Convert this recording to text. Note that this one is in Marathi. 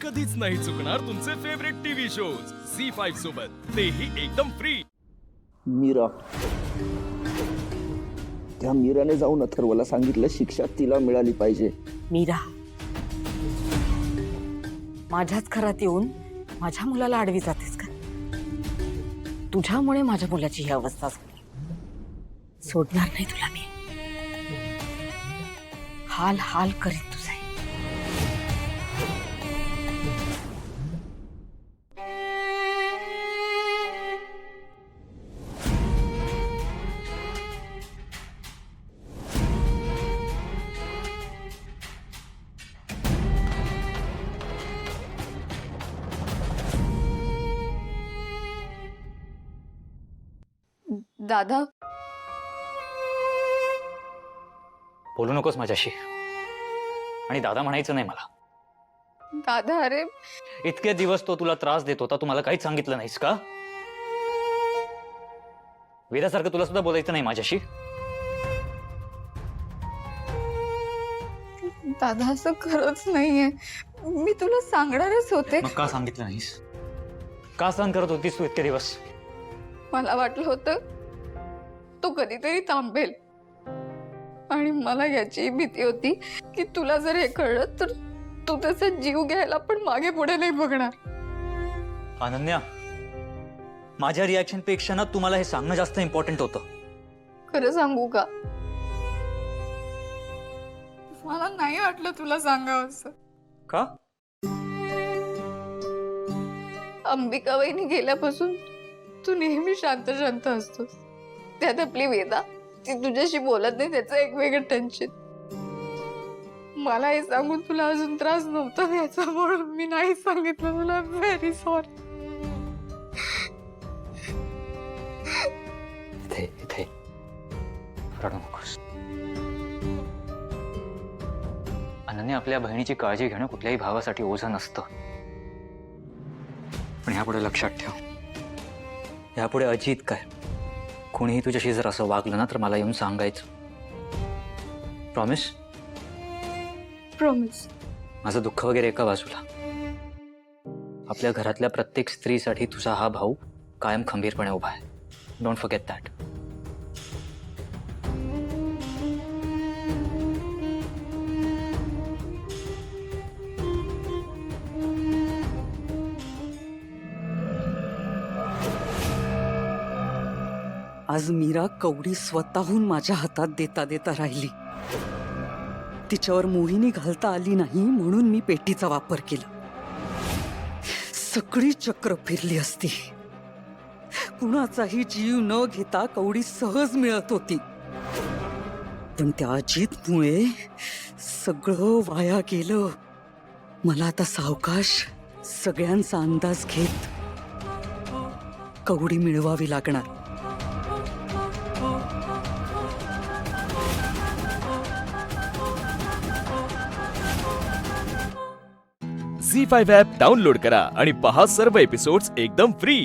कधीच नाही चुकणार तुमचे फेवरेट टीव्ही शोज झी5 सोबत, तेही एकदम फ्री। मीरा, त्या मीराने जाऊन अथर्वला सांगितलं शिक्षा तिला मिळाली पाहिजे। मीरा, माझ्याच घरात येऊन माझ्या मुलाला आडवी जातेस का? तुझ्यामुळे माझ्या मुलाची ही अवस्था झाली। सोडणार नाही तुला मी, हाल हाल करीत तुझे। दादा, बोलू नकोस माझ्याशी, आणि दादा म्हणायचं नाही मला। दादा, अरे इतके दिवस तो तुला त्रास देत होता, तू मला काहीच सांगितलं नाहीस का? वेदासारखं तुला सुद्धा बोलायचं नाही माझ्याशी? दादा, असं खरंच नाहीये, मी तुला सांगणारच होते। मग का सांगितलं नाहीस? का सहन करत होतीस तू इतके दिवस? मला वाटलं होतं तो कधीतरी थांबेल, आणि मला याची भीती होती की तुला जर हे कळलं तर तू त्याचा जीव घ्यायला पण मागे पुढे नाही बघणार। अनन्या, माझ्या रिॲक्शन पेक्षा ना तुम्हाला हे सांगणं जास्त इम्पॉर्टंट होतं। खरं सांगू का, मला नाही वाटलं तुला सांगावं असं। का? अंबिका वहिनी गेल्यापासून तू नेहमी शांत शांत असतोस, त्यात आपली वेदा, ती तुझ्याशी बोलत नाही, त्याचं एक वेगळं टेन्शन। मला हे सांगून तुला अजून त्रास नव्हता द्यायचा, म्हणून मी नाही सांगितलं तुला। Very sorry. इथे इथे रडू नकोस। अनन्या, आपल्या बहिणीची काळजी घेणं कुठल्याही भावासाठी ओझं नसतं, पण यापुढे लक्षात ठेव, यापुढे अजित काय कोणीही तुझ्याशी जर असं वागलं ना तर मला येऊन सांगायचं। प्रॉमिस? प्रॉमिस। माझं दुःख वगैरे एका बाजूला, आपल्या घरातल्या प्रत्येक स्त्रीसाठी तुझा हा भाऊ कायम खंबीरपणे उभा आहे। Don't forget that. आज मीरा कवडी स्वतःहून माझ्या हातात देता देता राहिली। तिच्यावर मोहिनी घालता आली नाही म्हणून मी पेटीचा वापर केला। सगळी चक्र फिरली असती, कुणाचाही जीव न घेता कवडी सहज मिळत होती, पण त्या अजितमुळे सगळं वाया गेलं। मला आता सावकाश सगळ्यांचा अंदाज घेत कवडी मिळवावी लागणार। झी5 ॲप डाउनलोड करा आणि पहा सर्व एपिसोड्स एकदम फ्री।